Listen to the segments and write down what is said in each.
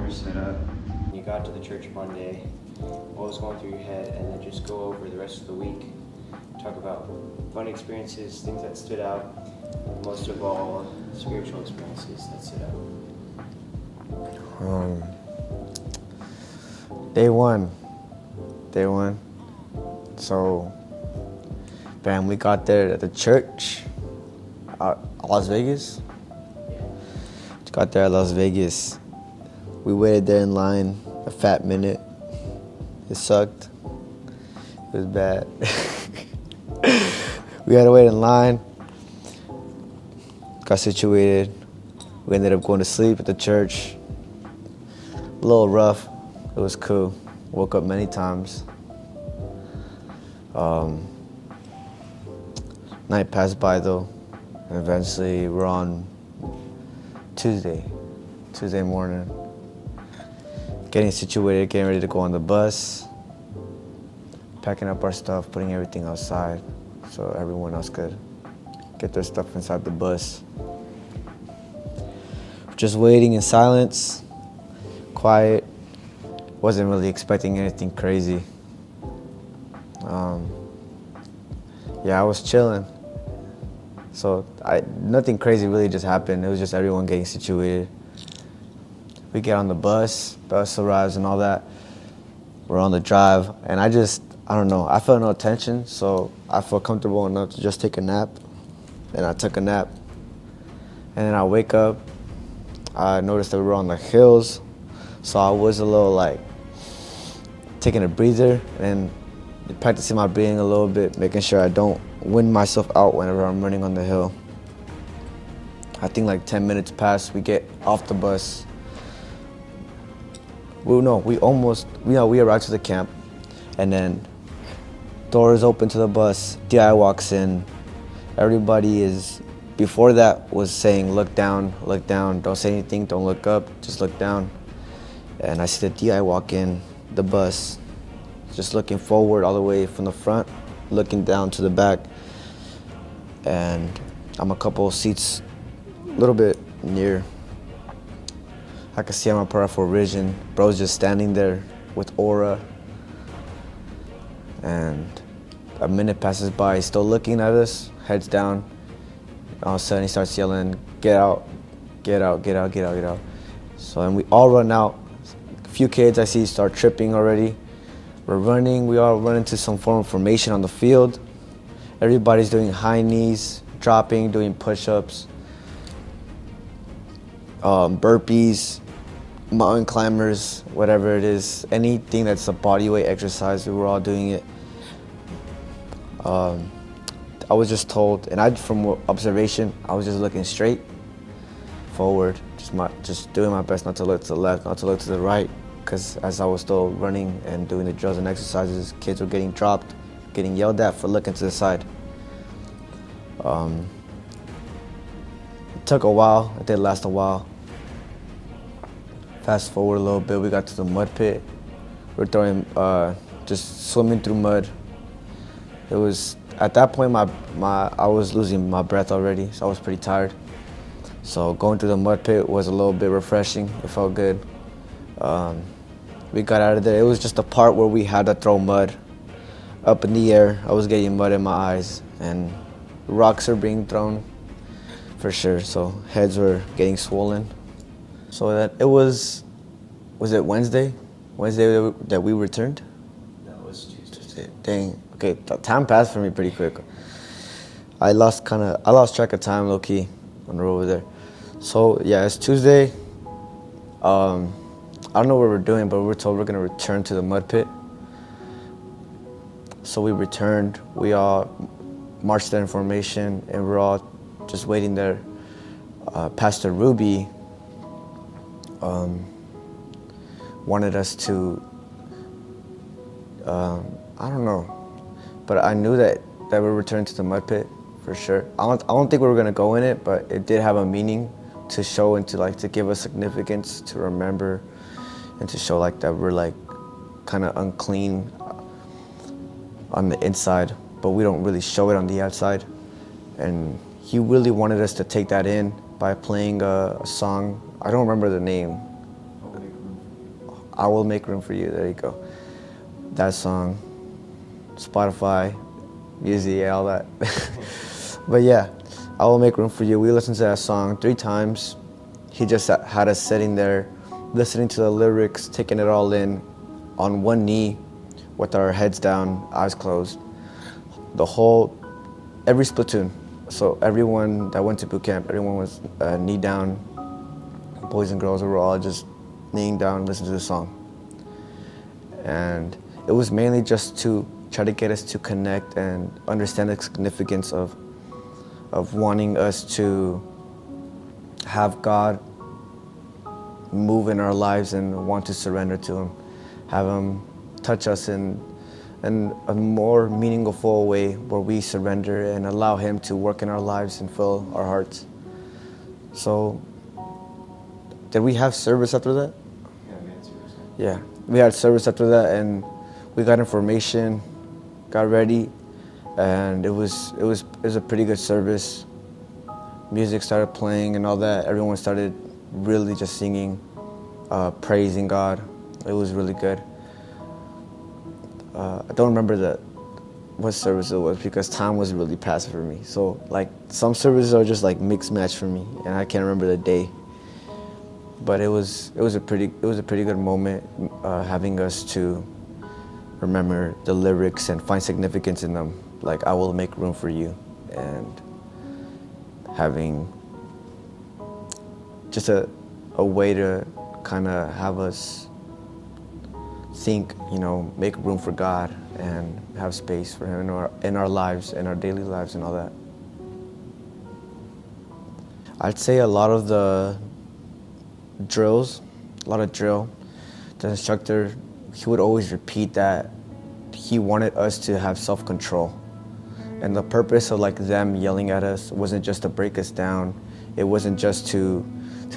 we're set up. You got to the church Monday, what was going through your head, and then just go over the rest of the week. Talk about fun experiences, things that stood out, and most of all, spiritual experiences that stood out. Day one. So, bam, we got there at the church, Las Vegas. Got there at Las Vegas. We waited there in line a fat minute. It sucked. It was bad. We had to wait in line. Got situated. We ended up going to sleep at the church. A little rough. It was cool. Woke up many times. Night passed by though. And eventually we're on Tuesday morning. Getting situated, getting ready to go on the bus. Packing up our stuff, putting everything outside so everyone else could get their stuff inside the bus. Just waiting in silence, quiet. Wasn't really expecting anything crazy. I was chilling. So nothing crazy really just happened. It was just everyone getting situated. We get on the bus arrives and all that. We're on the drive, and I don't know, I felt no tension, so I felt comfortable enough to just take a nap. And I took a nap. And then I wake up, I noticed that we were on the hills, so I was a little like taking a breather and practicing my breathing a little bit, making sure I don't wind myself out whenever I'm running on the hill. I think like 10 minutes pass, we get off the bus. We arrived to the camp, and then doors open to the bus, DI walks in. Everybody before that was saying, look down, don't say anything, don't look up, just look down. And I see the DI walk in the bus, just looking forward all the way from the front, looking down to the back. And I'm a couple of seats a little bit near. I could see on my peripheral vision, bro's just standing there with aura. And a minute passes by, he's still looking at us, heads down. All of a sudden he starts yelling, get out, get out, get out, get out, get out. So then we all run out. A few kids I see start tripping already. We're running, we all run into some form of formation on the field. Everybody's doing high knees, dropping, doing push-ups, burpees, mountain climbers, whatever it is. Anything that's a body weight exercise, we were all doing it. I was just told, and from observation, I was just looking straight forward, just doing my best not to look to the left, not to look to the right, because as I was still running and doing the drills and exercises, kids were getting dropped, getting yelled at for looking to the side. It took a while, it did last a while. Fast forward a little bit, we got to the mud pit. We're throwing, just swimming through mud. It was, at that point, I was losing my breath already, so I was pretty tired. So going through the mud pit was a little bit refreshing, it felt good. We got out of there, it was just a part where we had to throw mud up in the air. I was getting mud in my eyes, and rocks are being thrown for sure, so heads were getting swollen. So that it was it Wednesday? Wednesday that we returned? That was Tuesday. Dang, okay, time passed for me pretty quick. I lost track of time low-key when we were over there. So yeah, it's Tuesday. I don't know what we're doing, but we were told we're gonna return to the mud pit. So we returned, we all marched there in formation, and we're all just waiting there. Pastor Ruby wanted us to, I don't know, but I knew that we returned to the mud pit for sure. I don't think we were gonna go in it, but it did have a meaning to show and to give us significance, to remember, and to show that we're kind of unclean on the inside, but we don't really show it on the outside. And he really wanted us to take that in by playing a song. I don't remember the name. I Will Make Room for You. There you go. That song, Spotify, EASLIY, all that. But yeah, I Will Make Room for You. We listened to that song 3 times. He just had us sitting there, listening to the lyrics, taking it all in, on one knee, with our heads down, eyes closed. Every splatoon. So everyone that went to boot camp, everyone was knee down. Boys and girls were all just kneeling down, listening to the song. And it was mainly just to try to get us to connect and understand the significance of wanting us to have God move in our lives and want to surrender to Him, have Him touch us in a more meaningful way where we surrender and allow Him to work in our lives and fill our hearts. So, did we have service after that? Yeah, we had service. Yeah, we had service after that, and we got information, got ready, and it was a pretty good service. Music started playing and all that. Everyone started really just singing, praising God. It was really good. I don't remember what service it was because time was really passing for me. So like some services are just like mixed match for me, and I can't remember the day. But it was a pretty good moment, having us to remember the lyrics and find significance in them. Like I Will Make Room for You, and having just a way to kind of have us think, make room for God and have space for Him in our lives, in our daily lives and all that. I'd say a lot of the drill, the instructor, he would always repeat that he wanted us to have self-control. And the purpose of like them yelling at us wasn't just to break us down. It wasn't just to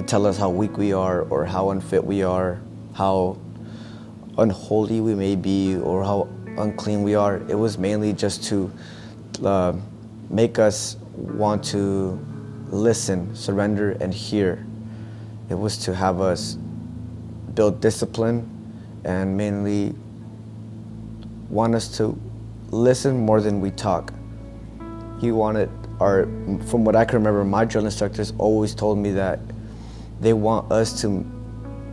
tell us how weak we are or how unfit we are, how unholy we may be or how unclean we are. It was mainly just to make us want to listen, surrender, and hear. It was to have us build discipline and mainly want us to listen more than we talk. He wanted from what I can remember, my drill instructors always told me that they want us to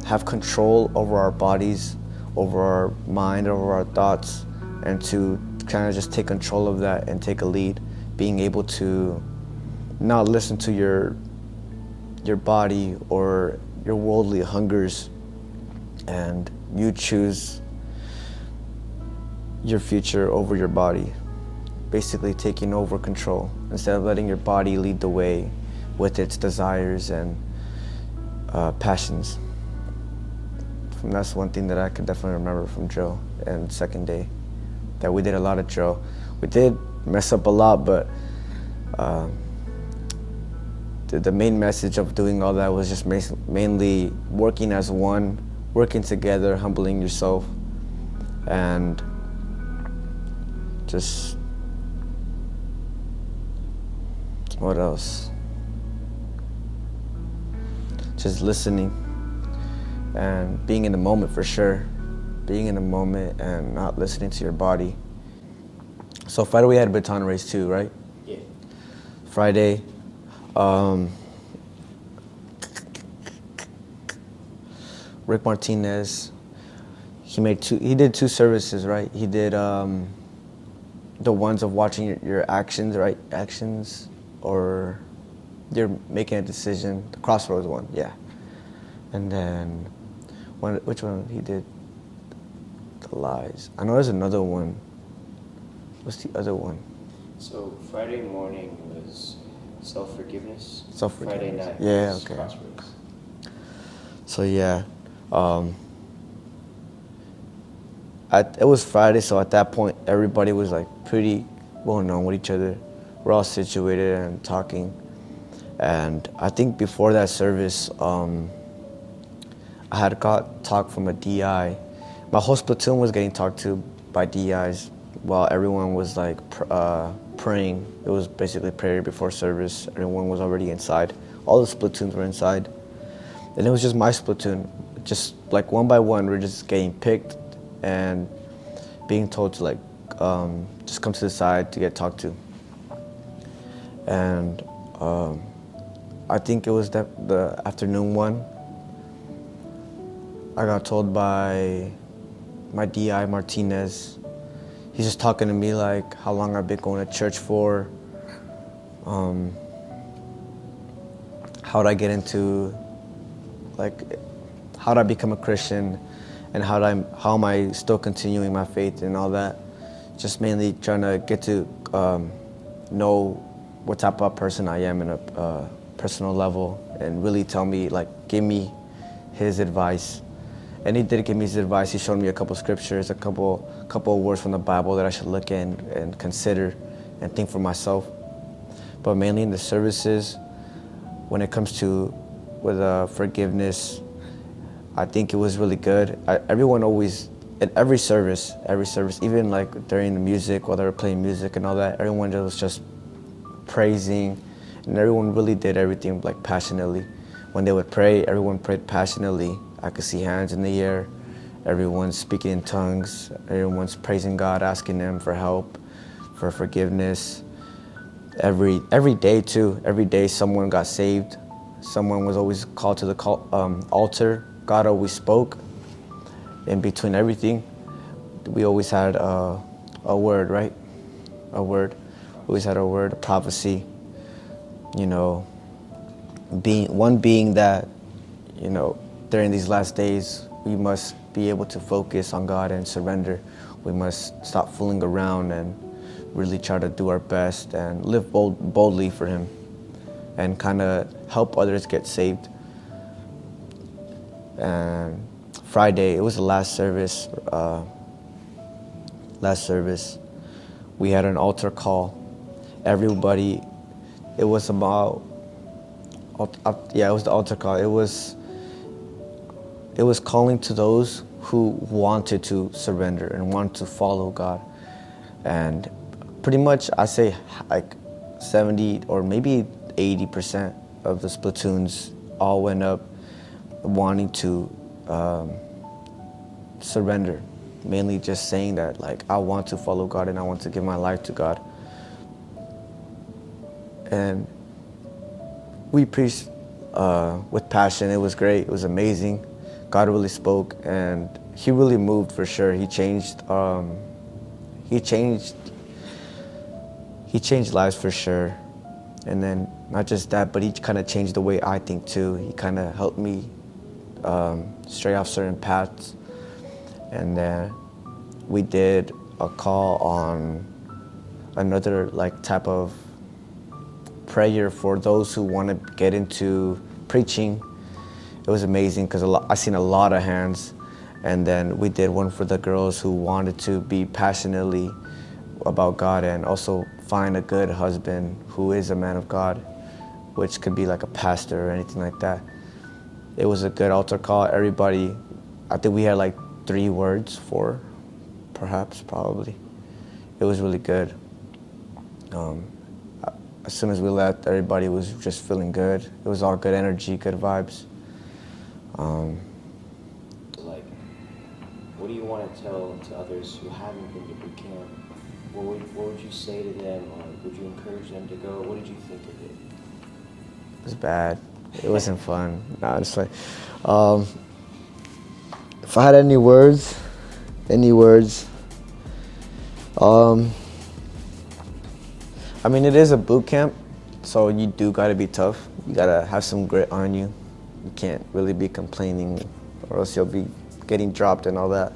have control over our bodies, over our mind, over our thoughts, and to kind of just take control of that and take a lead, being able to not listen to your body or your worldly hungers, and you choose your future over your body, basically taking over control instead of letting your body lead the way with its desires and passions. And that's one thing that I can definitely remember from drill and second day, that we did a lot of drill. We did mess up a lot, but the main message of doing all that was just mainly working as one, working together, humbling yourself, and just, what else? Just listening and being in the moment for sure. Being in the moment and not listening to your body. So Friday we had a baton race too, right? Yeah. Friday. Rick Martinez, he did 2 services, right? He did the ones of watching your actions, right? Actions, or you're making a decision. The crossroads one, yeah. And then, which one he did? The lies. I know there's another one. What's the other one? So Friday morning was self-forgiveness. Self-forgiveness. Friday night Yeah, was okay. crossroads. So yeah, it was Friday, so at that point everybody was like pretty well known with each other. We're all situated and talking. And I think before that service, I had got talk from a DI. My whole platoon was getting talked to by DIs while everyone was like praying. It was basically prayer before service. Everyone was already inside. All the platoons were inside. And it was just my platoon. just like one by one, we're just getting picked and being told to like just come to the side to get talked to. And I think it was the afternoon one. I got told by my DI, Martinez. He's just talking to me like how long I've been going to church for, how'd I get into, like, how'd I become a Christian, and how am I still continuing my faith and all that. Just mainly trying to get to know what type of person I am in a personal level, and really tell me, like, give me his advice. And he did give me his advice. He showed me a couple scriptures, a couple of words from the Bible that I should look in and consider and think for myself. But mainly in the services, when it comes to with forgiveness, I think it was really good. Everyone always, in every service, even like during the music, while they were playing music and all that, everyone was just praising, and everyone really did everything like passionately. When they would pray, everyone prayed passionately. I could see hands in the air. Everyone's speaking in tongues. Everyone's praising God, asking Him for help, for forgiveness. Every day too. Every day someone got saved. Someone was always called to the altar. God always spoke. In between everything, we always had a word, right? A word. We always had a word, a prophecy. You know, being that, you know, during these last days, we must be able to focus on God and surrender. We must stop fooling around and really try to do our best and live boldly for Him, and kind of help others get saved. And Friday, it was the last service. We had an altar call. Everybody, it was about, it was the altar call. It was calling to those who wanted to surrender and wanted to follow God. And pretty much, I say like 70 or maybe 80% of the platoons all went up wanting to surrender. Mainly just saying that, like, I want to follow God and I want to give my life to God. And we preached with passion. It was great. It was amazing. God really spoke, and He really moved for sure. He changed lives for sure. And then not just that, but He kind of changed the way I think too. He kind of helped me stray off certain paths. And then we did a call on another like type of prayer for those who want to get into preaching. It was amazing because I seen a lot of hands. And then we did one for the girls who wanted to be passionately about God and also find a good husband who is a man of God, which could be like a pastor or anything like that. It was a good altar call. Everybody, I think we had like 3 words for, probably. It was really good. As soon as we left, everybody was just feeling good. It was all good energy, good vibes. Like, what do you want to tell to others who haven't been to boot camp? What would you say to them, or would you encourage them to go? What did you think of it? It was bad. It wasn't fun. No, it's like, if I had any words, I mean, it is a boot camp, so you do gotta be tough. You gotta have some grit on you. You can't really be complaining, or else you'll be getting dropped and all that.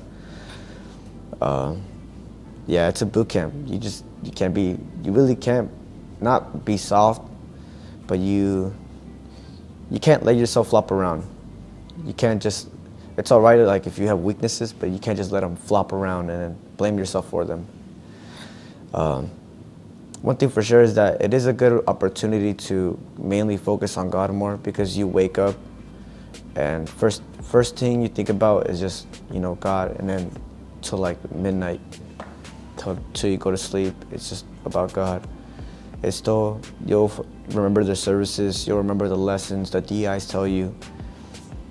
Yeah, it's a boot camp. You really can't not be soft, but you can't let yourself flop around. You can't just, it's all right like if you have weaknesses, but you can't just let them flop around and then blame yourself for them. One thing for sure is that it is a good opportunity to mainly focus on God more, because you wake up and first thing you think about is just, you know, God, and then till like midnight, till you go to sleep, it's just about God. It's still, you'll remember the services, you'll remember the lessons that DIs tell you,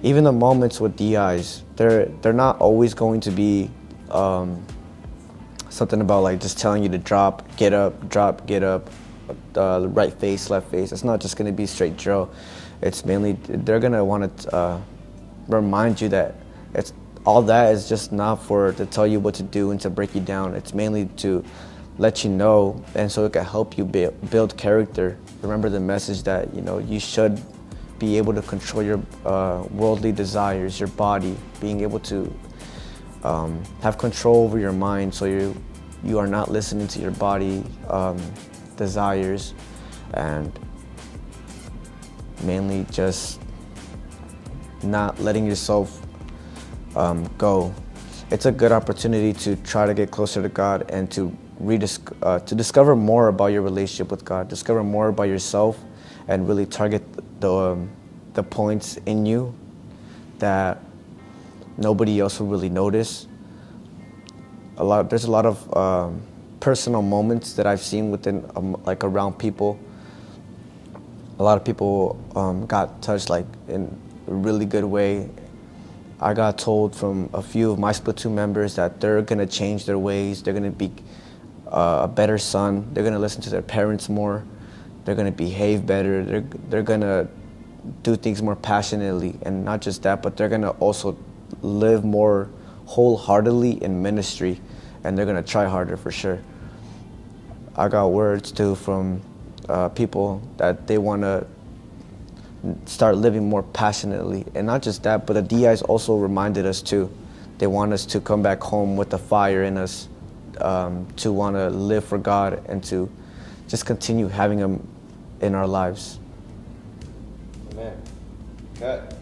even the moments with DIs, they're not always going to be something about like just telling you to drop, get up, right face, left face. It's not just going to be straight drill. It's mainly they're going to want to remind you that it's all that is just not for to tell you what to do and to break you down. It's mainly to let you know, and so it can help you build character. Remember the message that you should be able to control your worldly desires, your body, being able to have control over your mind, so you are not listening to your body desires, and mainly just not letting yourself go. It's a good opportunity to try to get closer to God and to discover more about your relationship with God, discover more about yourself, and really target the points in you that nobody else will really notice. There's a lot of personal moments that I've seen within like around people. A lot of people got touched like in a really good way. I got told from a few of my platoon members that they're gonna change their ways. They're gonna be a better son. They're gonna listen to their parents more. They're gonna behave better. They're gonna do things more passionately, and not just that, but they're gonna also live more wholeheartedly in ministry, and they're gonna try harder for sure. I got words too from people that they wanna start living more passionately, and not just that, but the DIs also reminded us too. They want us to come back home with the fire in us, to want to live for God and to just continue having Him in our lives. Amen. Cut.